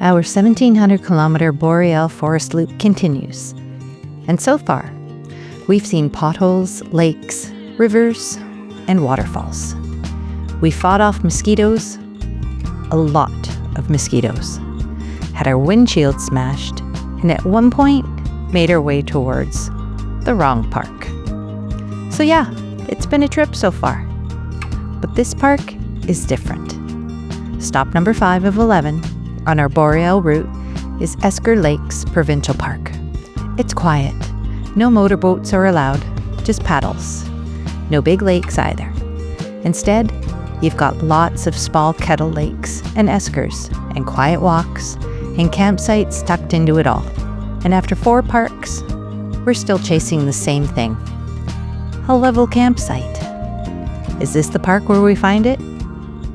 Our 1,700-kilometer Boreal forest loop continues. And so far, we've seen potholes, lakes, rivers, and waterfalls. We fought off mosquitoes, a lot of mosquitoes, had our windshield smashed, and at one point made our way towards the wrong park. So yeah, it's been a trip so far. But this park is different. Stop number 5 of 11 on our Boreal route is Esker Lakes Provincial Park. It's quiet. No motorboats are allowed, just paddles. No big lakes either. Instead, you've got lots of small kettle lakes and eskers and quiet walks and campsites tucked into it all. And after 4 parks, we're still chasing the same thing. A level campsite. Is this the park where we find it?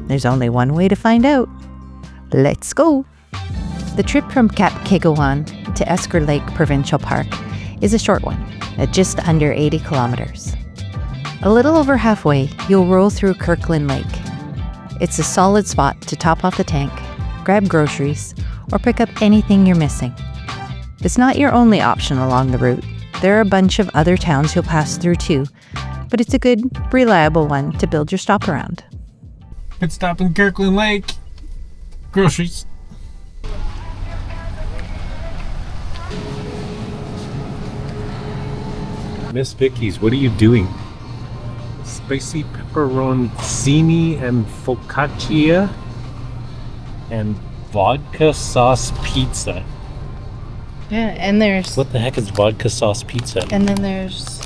There's only one way to find out. Let's go! The trip from Cap Kigawan to Esker Lake Provincial Park is a short one, at just under 80 kilometers. A little over halfway, you'll roll through Kirkland Lake. It's a solid spot to top off the tank, grab groceries, or pick up anything you're missing. It's not your only option along the route. There are a bunch of other towns you'll pass through too, but it's a good, reliable one to build your stop around. Pit stop in Kirkland Lake. Groceries. Miss Vicky's, what are you doing? Spicy pepperoncini and focaccia and vodka sauce pizza. Yeah, and there's... What the heck is vodka sauce pizza? And then there's...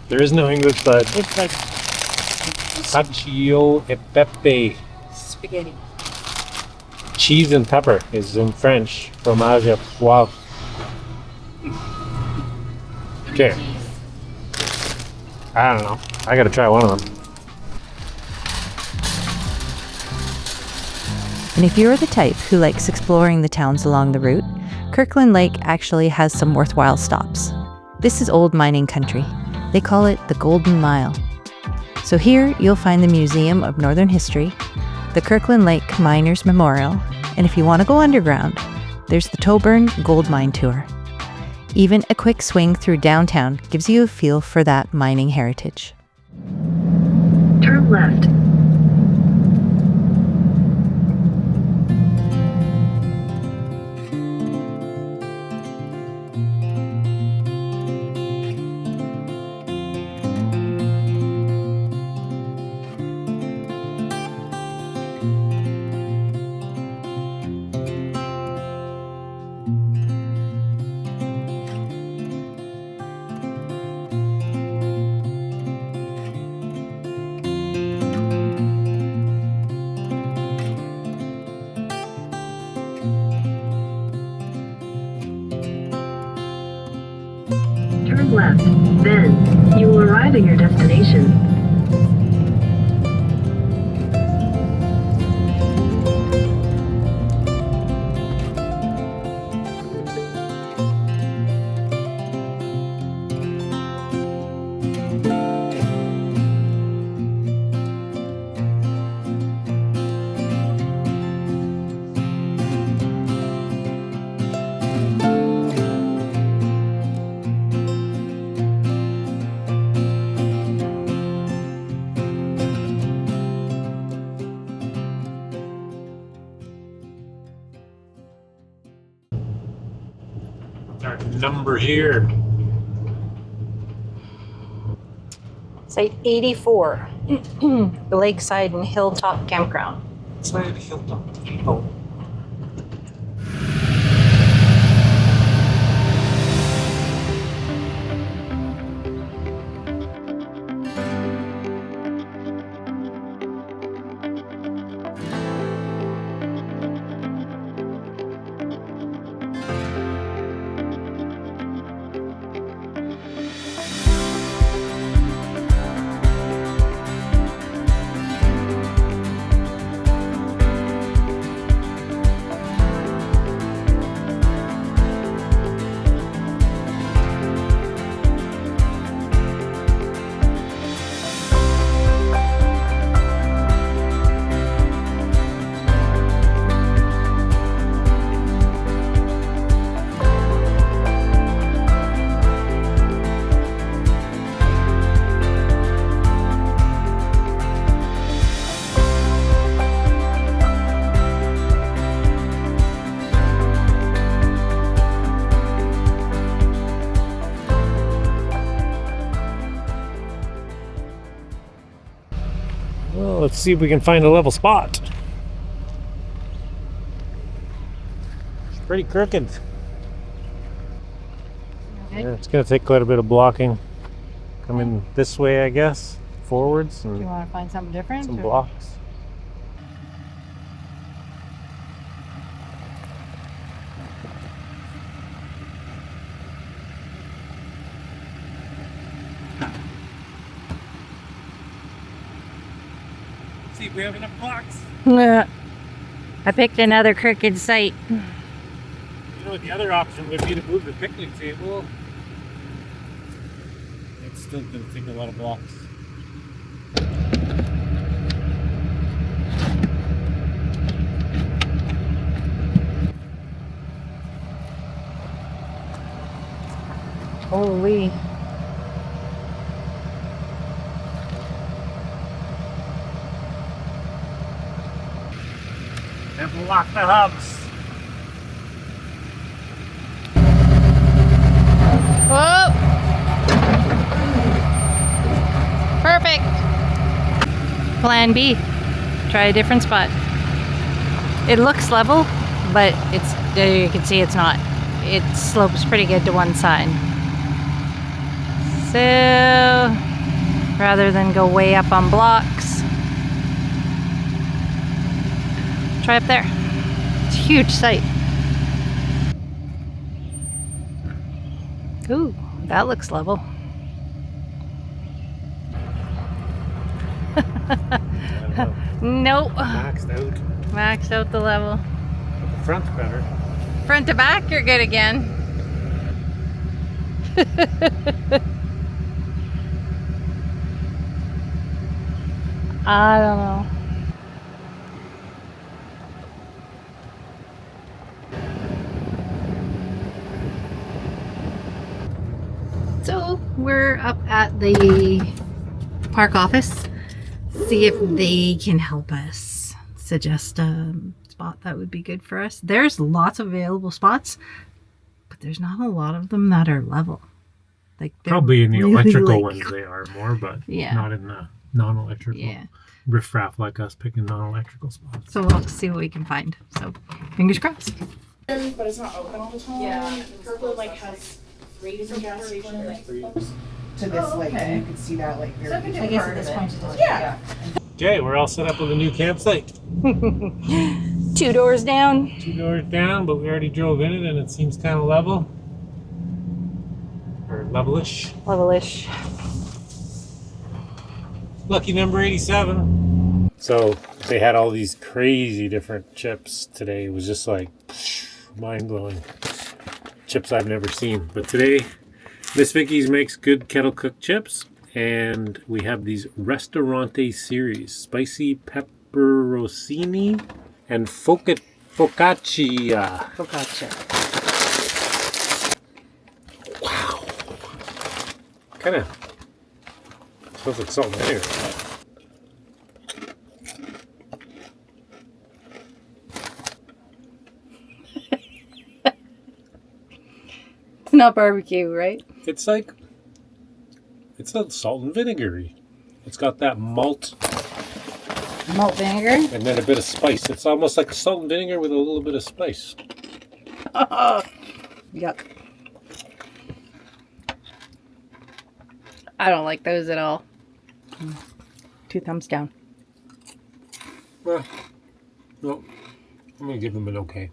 There is no English, but It's like cacio e pepe. spaghetti. Cheese and pepper is in French. Fromage et poivre. Okay. I don't know. I gotta try one of them. And if you're the type who likes exploring the towns along the route, Kirkland Lake actually has some worthwhile stops. This is old mining country. They call it the Golden Mile. So here you'll find the Museum of Northern History, the Kirkland Lake Miners Memorial, and if you want to go underground, there's the Toburn Gold Mine Tour. Even a quick swing through downtown gives you a feel for that mining heritage. Turn left. Turn left. Then, you will arrive at your destination. Our number here. Site 84, the Lakeside and Hilltop Campground. Side Hilltop. Oh. Well, let's see if we can find a level spot. It's pretty crooked. Okay. Yeah, it's gonna take quite a bit of blocking. Coming this way, I guess, forwards, Do you and want to find something different? some or- blocks. See if we have enough blocks. I picked another crooked site. You know what the other option would be to move the picnic table. It's still gonna take a lot of blocks. Holy. And block the hubs. Whoa! Perfect. Plan B. Try a different spot. It looks level, but it's you can see it's not. It slopes pretty good to one side. So rather than go way up on blocks, try up there. It's a huge site. Ooh, that looks level. I don't know. Nope. Maxed out. Maxed out the level. But the front's better. Front to back, you're good again. I don't know. So we're up at the park office. See if they can help us suggest a spot that would be good for us. There's lots of available spots, but there's not a lot of them that are level. Like they're Probably in the really, electrical like- ones they are more, but Yeah. not in the non-electrical. Yeah. Riffraff like us picking non-electrical spots. So we'll see what we can find. So fingers crossed. But it's not open all the time. Yeah. Kirkland like has 3 different gas stations. To this lake, and you can see that lake very I easily. guess at this point it doesn't. Yeah. Okay, we're all set up with a new campsite. 2 doors down. 2 doors down, but we already drove in it and it seems kind of level. Or levelish. Levelish. Lucky number 87. So they had all these crazy different chips today. It was just like mind-blowing. Chips I've never seen. But today, Miss Vicky's makes good kettle cooked chips. And we have these Restaurante series. Spicy pepperoncini and focaccia. Focaccia. Wow. Kind of smells like salt and vinegar. It's not barbecue, right? It's like, it's a salt and vinegary. It's got that malt Malt vinegar. and then a bit of spice. It's almost like salt and vinegar with a little bit of spice. Yuck. I don't like those at all. 2 thumbs down. Well, no, I'm going to give them an okay.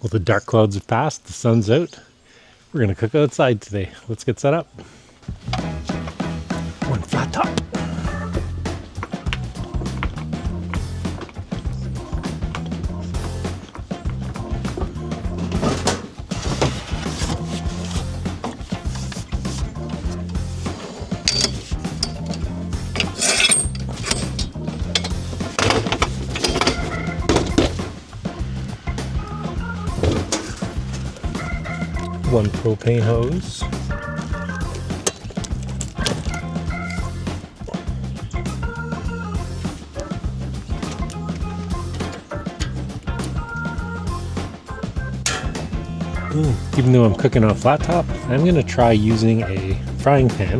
Well, the dark clouds have passed. The sun's out. We're going to cook outside today. Let's get set up. One flat top. One propane hose. Even though I'm cooking on a flat top, I'm going to try using a frying pan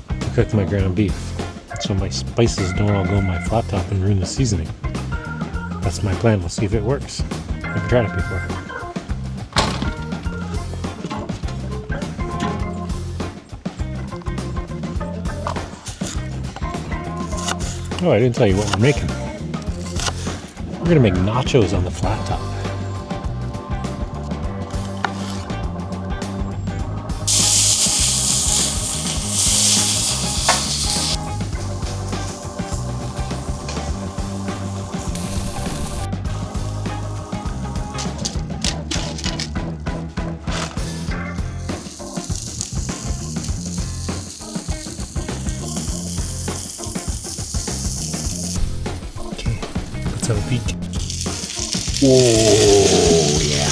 to cook my ground beef. so my spices don't all go in my flat top and ruin the seasoning. That's my plan. We'll see if it works. I've tried it before. Oh, I didn't tell you what we're making. We're gonna make nachos on the flat top. Let's have a peek. Oh, yeah.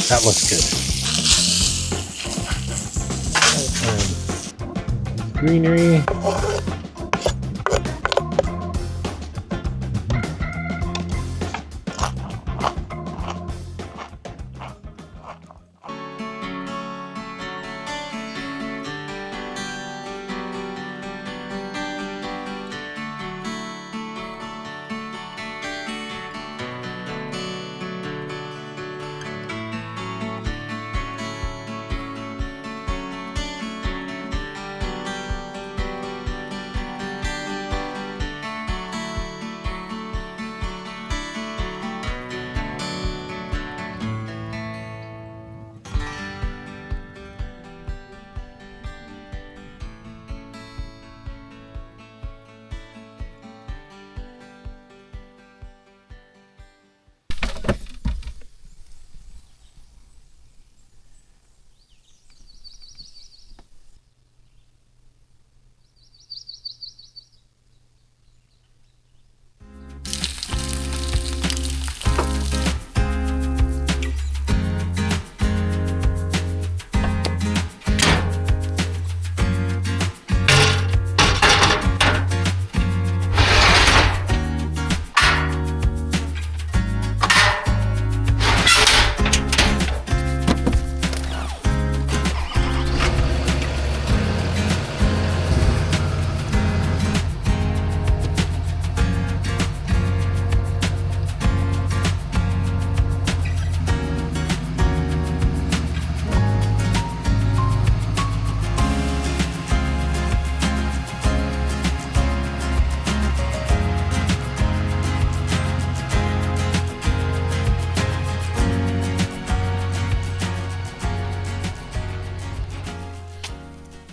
That looks good. Greenery.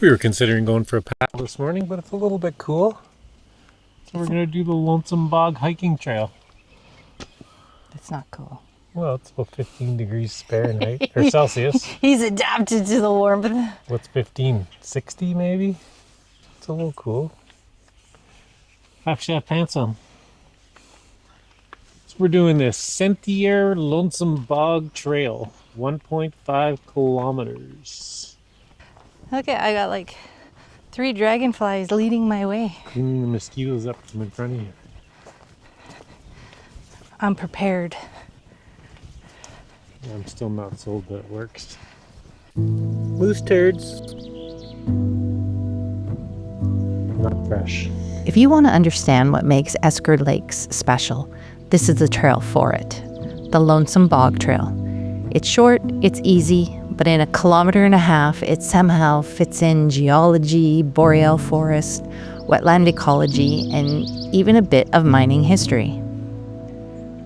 We were considering going for a paddle this morning, but it's a little bit cool. So we're going to do the Lonesome Bog hiking trail. It's not cool. Well, it's about 15 degrees Fahrenheit, or Celsius. He's adapted to the warmth. What's 15? 60 maybe? It's a little cool. I actually have pants on. So we're doing this Sentier Lonesome Bog Trail, 1.5 kilometers. Okay, I got like 3 dragonflies leading my way. Cleaning the mosquitoes up from in front of you. I'm prepared. I'm still not sold that it works. Moose turds. Not fresh. If you want to understand what makes Esker Lakes special, this is the trail for it. The Lonesome Bog Trail. It's short, it's easy, but in 1.5 kilometers, it somehow fits in geology, boreal forest, wetland ecology, and even a bit of mining history.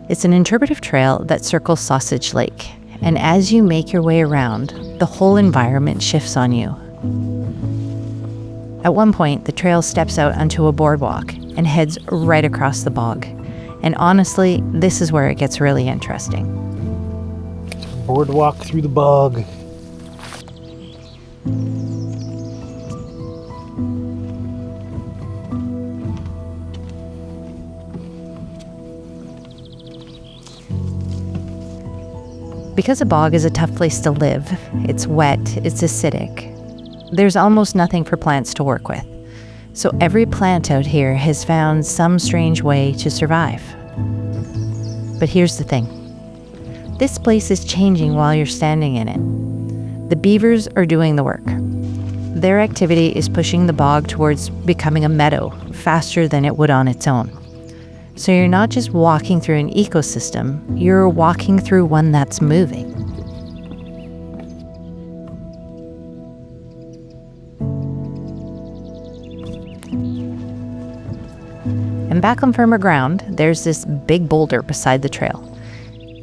It's an interpretive trail that circles Sausage Lake, and as you make your way around, the whole environment shifts on you. At one point, the trail steps out onto a boardwalk and heads right across the bog. And honestly, this is where it gets really interesting. Boardwalk through the bog. Because a bog is a tough place to live, it's wet, it's acidic, there's almost nothing for plants to work with. So every plant out here has found some strange way to survive. But here's the thing. This place is changing while you're standing in it. The beavers are doing the work. their activity is pushing the bog towards becoming a meadow faster than it would on its own. So you're not just walking through an ecosystem, you're walking through one that's moving. And back on firmer ground, there's this big boulder beside the trail.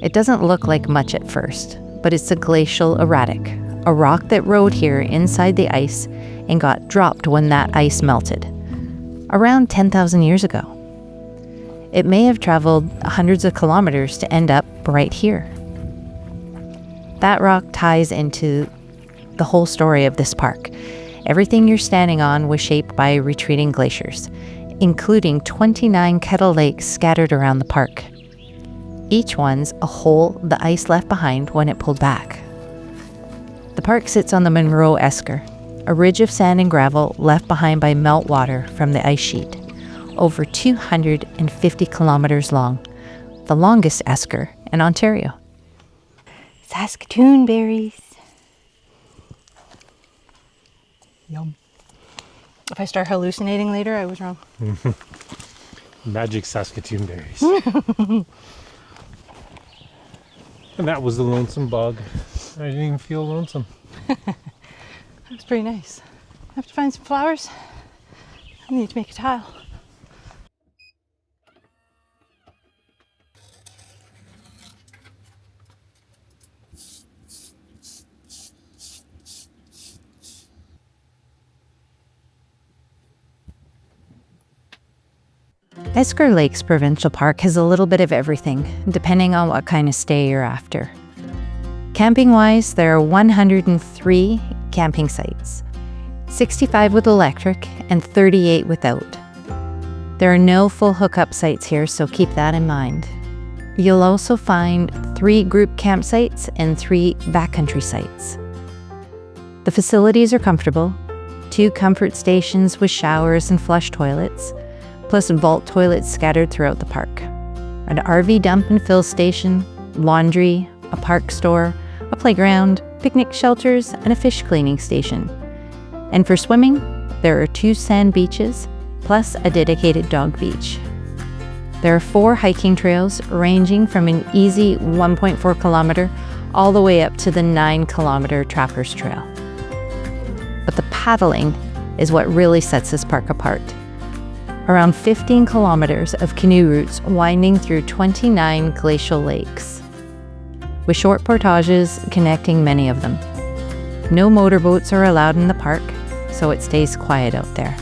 It doesn't look like much at first, but it's a glacial erratic, a rock that rode here inside the ice and got dropped when that ice melted, around 10,000 years ago. It may have traveled hundreds of kilometers to end up right here. That rock ties into the whole story of this park. Everything you're standing on was shaped by retreating glaciers, including 29 kettle lakes scattered around the park. Each one's a hole the ice left behind when it pulled back. The park sits on the Monroe Esker, a ridge of sand and gravel left behind by meltwater from the ice sheet, over 250 kilometers long, the longest esker in Ontario. Saskatoon berries. Yum. If I start hallucinating later, I was wrong. Magic Saskatoon berries. And that was the Lonesome Bog. I didn't even feel lonesome. That was pretty nice. I have to find some flowers. I need to make a tile. Esker Lakes Provincial Park has a little bit of everything, depending on what kind of stay you're after. Camping-wise, there are 103 camping sites, 65 with electric and 38 without. There are no full hookup sites here, so keep that in mind. You'll also find 3 group campsites and 3 backcountry sites. The facilities are comfortable, 2 comfort stations with showers and flush toilets, plus vault toilets scattered throughout the park. An RV dump and fill station, laundry, a park store, a playground, picnic shelters, and a fish cleaning station. And for swimming, there are 2 sand beaches, plus a dedicated dog beach. There are 4 hiking trails ranging from an easy 1.4 kilometer all the way up to the 9 kilometer Trappers Trail. But the paddling is what really sets this park apart. Around 15 kilometers of canoe routes winding through 29 glacial lakes, with short portages connecting many of them. No motorboats are allowed in the park, so it stays quiet out there.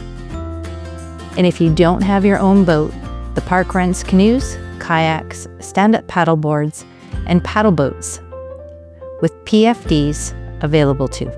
And if you don't have your own boat, the park rents canoes, kayaks, stand-up paddle boards, and paddle boats, with PFDs available too.